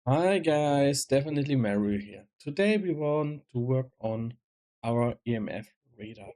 Hi guys, definitely Mary here. Today we want to work on our EMF reader.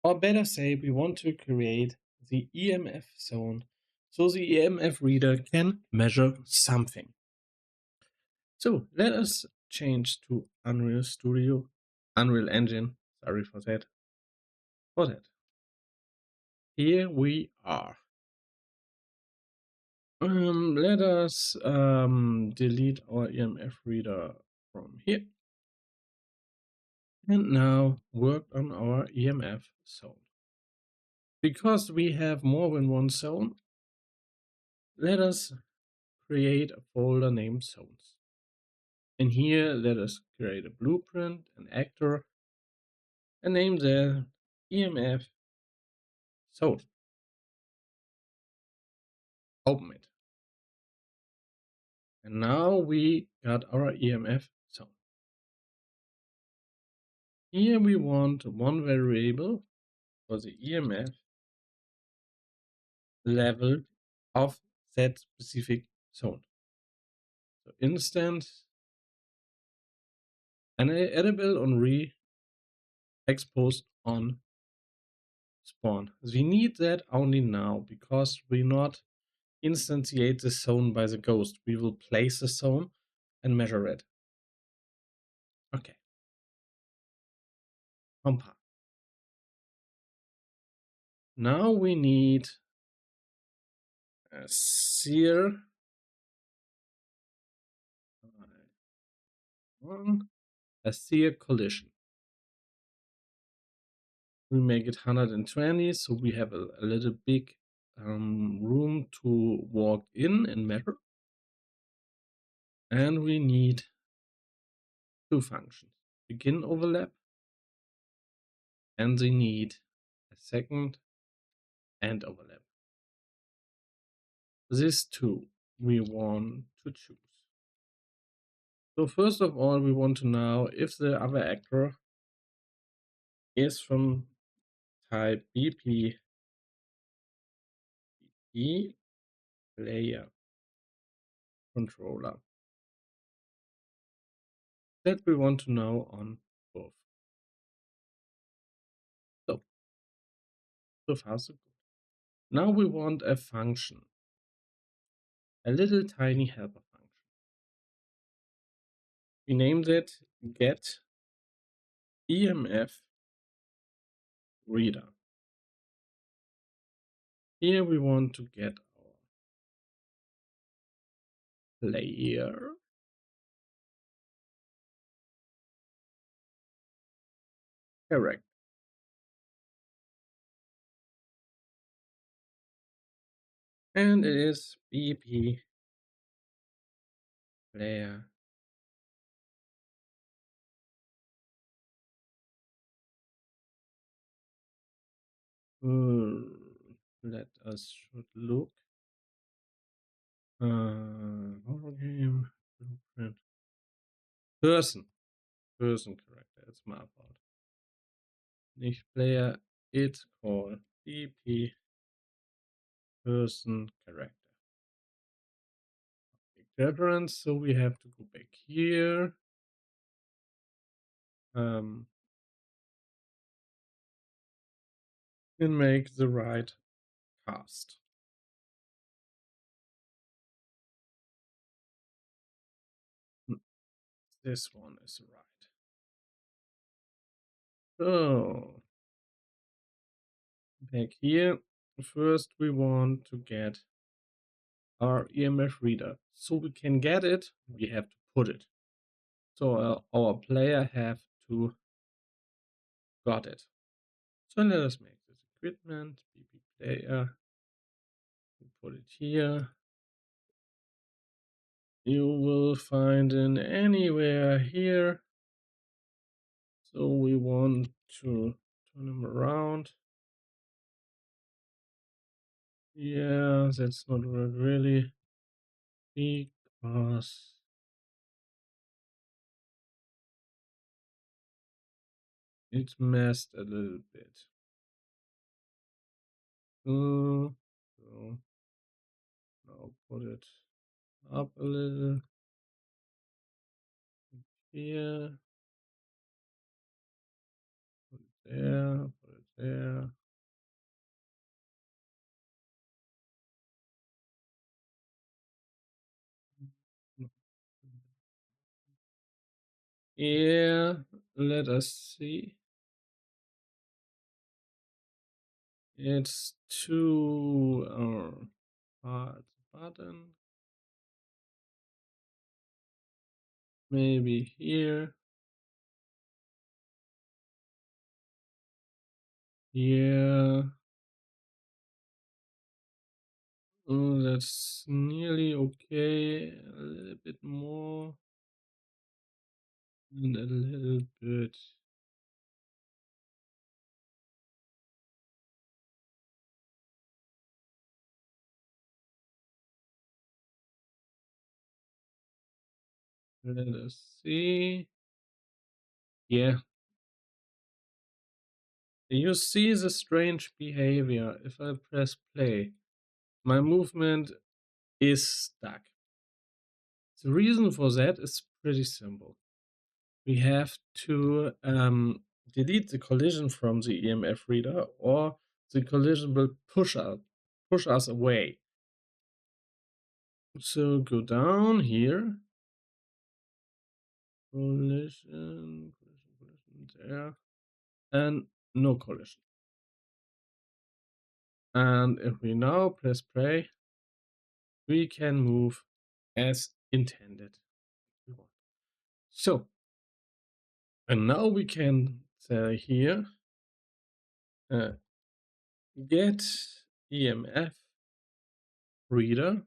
Or better say, we want to create the EMF zone so the EMF reader can measure something. So let us change to Unreal Studio, Unreal Engine, sorry for that. Here we are. Let us delete our EMF reader from here. And now work on our EMF zone. Because we have more than one zone, let us create a folder named zones. And here let us create a blueprint, an actor, and name the EMF zone. Open it. And now we got our EMF zone. Here we want one variable for the EMF level of that specific zone. So instance edible on exposed on spawn. We need that only now because we not instantiate the zone by the ghost. We will place the zone and measure it. Okay. Compa. Now we need a sear collision. We make it 120, so we have a little big room to walk in and measure. And we need two functions. Begin overlap, and they need a second end overlap. These two we want to choose. So first of all, we want to know if the other actor is from type BP player controller. That we want to know on both. So far so good. Now we want a function, a little tiny helper function. We named it get EMF reader. Here we want to get our player character. And it is BP player let us should look horror game blueprint person character. It's my fault. Nicht player. It's called BP person character. Reference. So we have to go back here. And make the right cast. This one is right. So back here, first we want to get our EMF reader. So we can get it, we have to put it. So our player have to got it. So let us make this equipment, BP player, we put it here. You will find it anywhere here. So we want to turn them around. Yeah, that's not really because it messed a little bit. So now put it up a little. here, put it there, put it there. Yeah, let us see. It's two parts button. Maybe here. Yeah. Oh, that's nearly okay. A little bit more. And a little bit. Let us see. Yeah. You see the strange behavior. If I press play, my movement is stuck. The reason for that is pretty simple. We have to delete the collision from the EMF reader, or the collision will push us away. So go down here, collision, there, and no collision. And if we now press play, we can move as intended. So, and now we can say here, get EMF reader.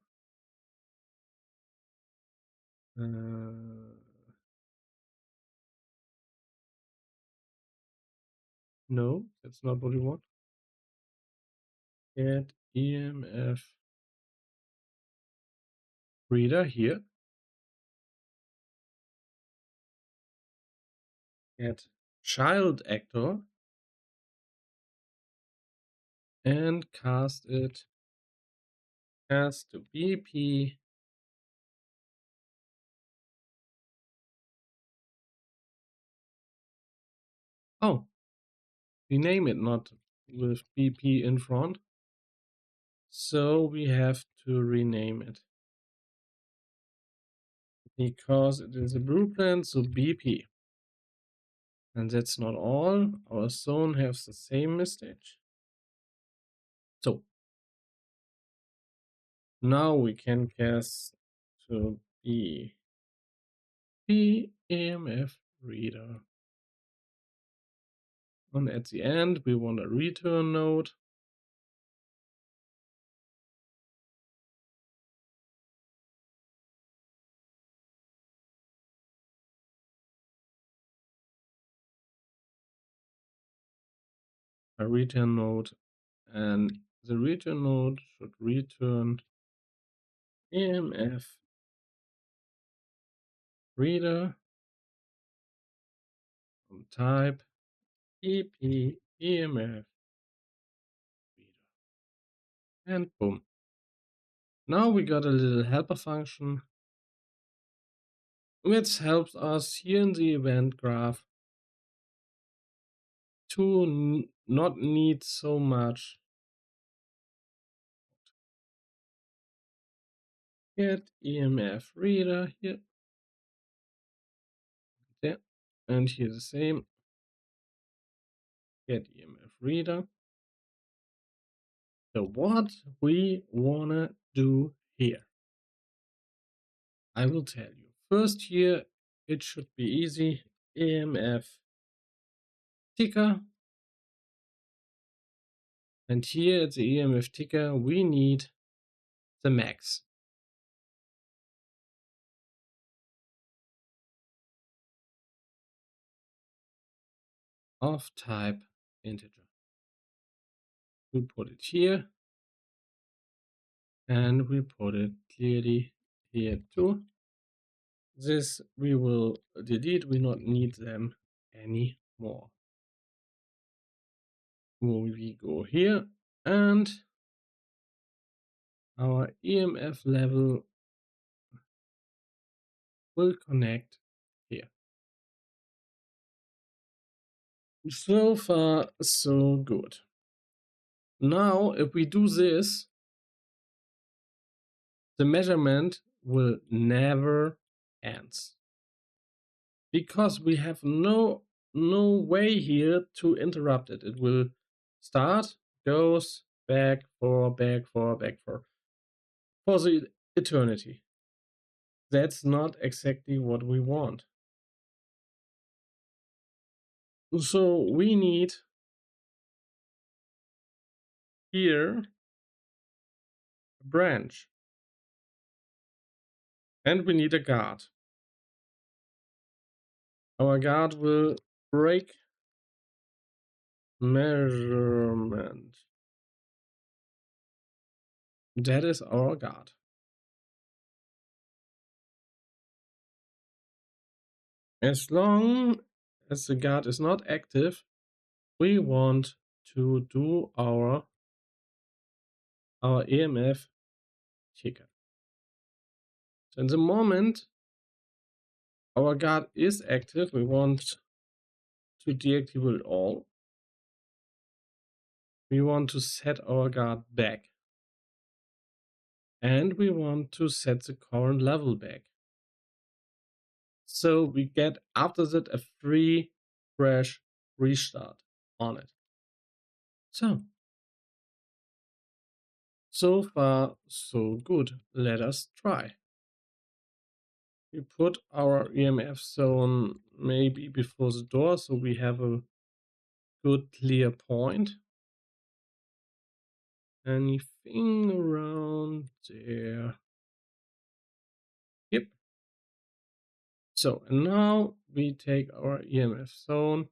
No, that's not what we want. Get EMF reader here. Get child actor and cast it as to BP. Oh, we name it not with BP in front. So we have to rename it because it is a blueprint, so BP. And that's not all. Our zone has the same message. So now we can cast to be the EMF reader. And at the end, we want a return node. A return node, and the return node should return EMF reader from type EP EMF reader. And boom. Now we got a little helper function which helps us here in the event graph to not need so much. Get EMF reader here. There. And here the same. Get EMF reader. So what we wanna do here, I will tell you. First here, it should be easy. EMF ticker. And here at the EMF ticker, we need the max. Of type integer. We put it here. And we put it clearly here too. This we will delete, we not need them anymore. We go here and our EMF level will connect here. So far, so good. Now, if we do this, the measurement will never end because we have no way here to interrupt it. It will start, goes back for the eternity. That's not exactly what we want. So we need here a branch and we need a guard. Our guard will break measurement. That is our guard. As long as the guard is not active, we want to do our EMF ticker. So in the moment our guard is active, we want to deactivate all. We want to set our guard back. And we want to set the current level back. So we get after that a free fresh restart on it. So far so good. Let us try. We put our EMF zone maybe before the door so we have a good clear point. Anything around there? Yep. So, and now we take our EMF zone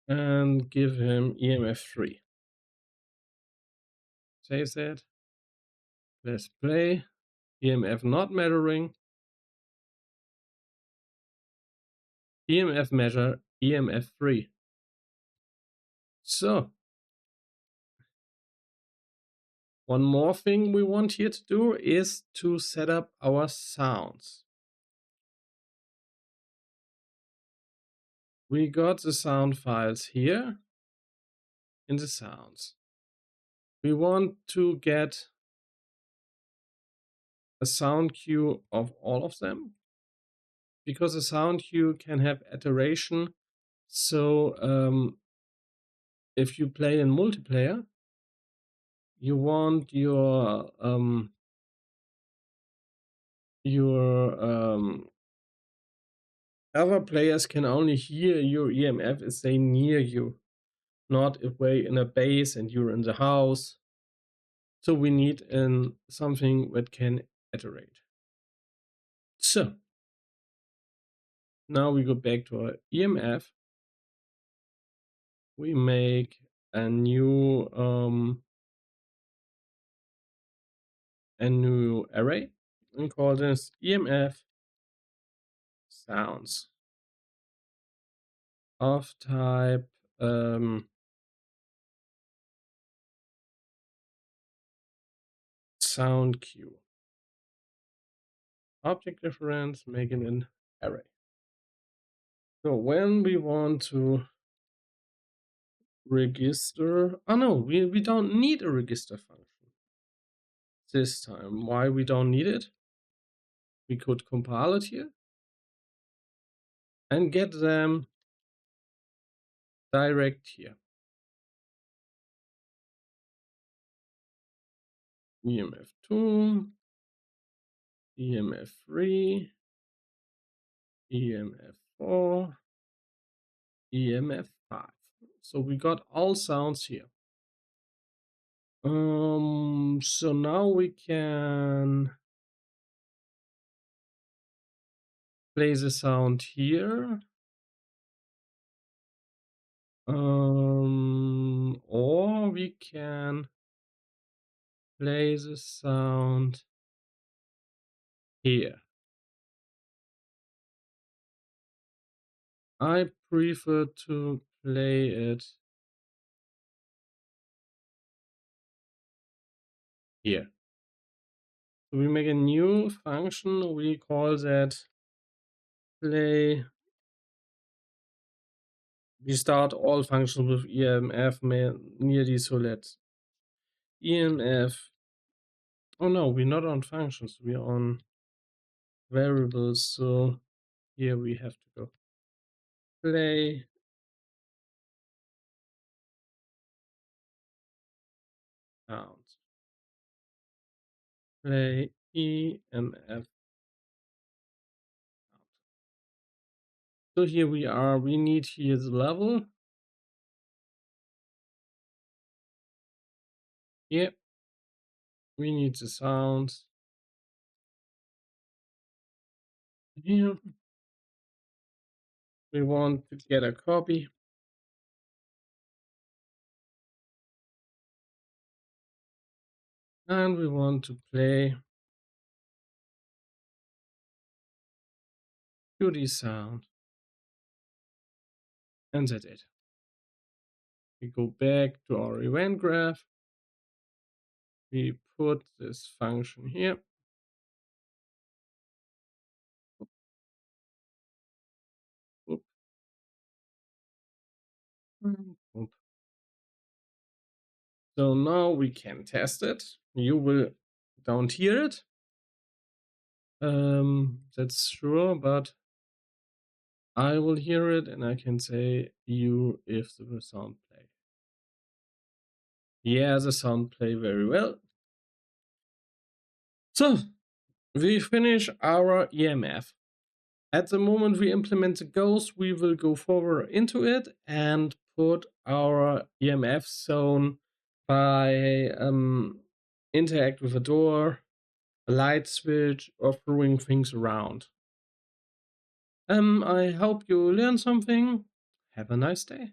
and give him EMF 3. Save that. Let's play. EMF not measuring. EMF measure EMF 3. So, one more thing we want here to do is to set up our sounds. We got the sound files here in the sounds. We want to get a sound cue of all of them because a sound cue can have iteration. So if you play in multiplayer, you want your other players can only hear your EMF if they near you, not if way in a base and you're in the house. So we need something that can iterate. So now we go back to our EMF. We make a new array and call this EMF sounds of type sound cue. Object reference, make it an array. So when we want to register, oh no, we don't need a register function this time. Why we don't need it? We could compile it here and get them direct here. EMF 2, EMF 3, EMF 4, EMF 5. So we got all sounds here. So now we can play the sound here. Or we can play the sound here. I prefer to play it here. So we make a new function, we call that play We start all functions with EMF nearly, so let's EMF. Oh no, we're not on functions, we're on variables. So here we have to go play sounds, play EMF. So here we are. We need here the level. Yep. We need the sounds here. We want to get a copy. And we want to play to the sound. And that's it. We go back to our event graph. We put this function here. Oop. Oop. So now we can test it. You don't hear it. That's sure, but I will hear it and I can say you if the sound play. Yeah, the sound play very well. So we finish our EMF. At the moment we implement the ghost, we will go forward into it and put our EMF zone by interact with a door, a light switch, or throwing things around. I hope you learned something. Have a nice day.